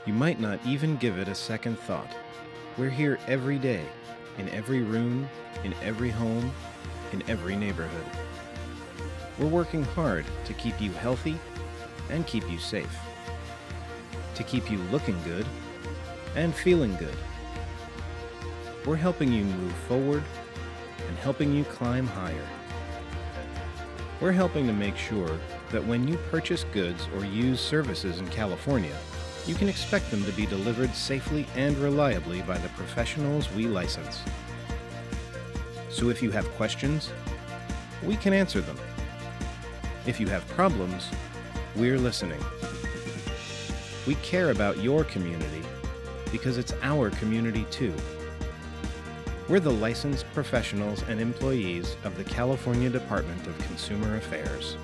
You might not even give it a second thought. We're here every day, in every room, in every home, in every neighborhood. We're working hard to keep you healthy and keep you safe. To keep you looking good and feeling good. We're helping you move forward and helping you climb higher. We're helping to make sure that when you purchase goods or use services in California, you can expect them to be delivered safely and reliably by the professionals we license. So if you have questions, we can answer them. If you have problems, we're listening. We care about your community because it's our community too. We're the licensed professionals and employees of the California Department of Consumer Affairs.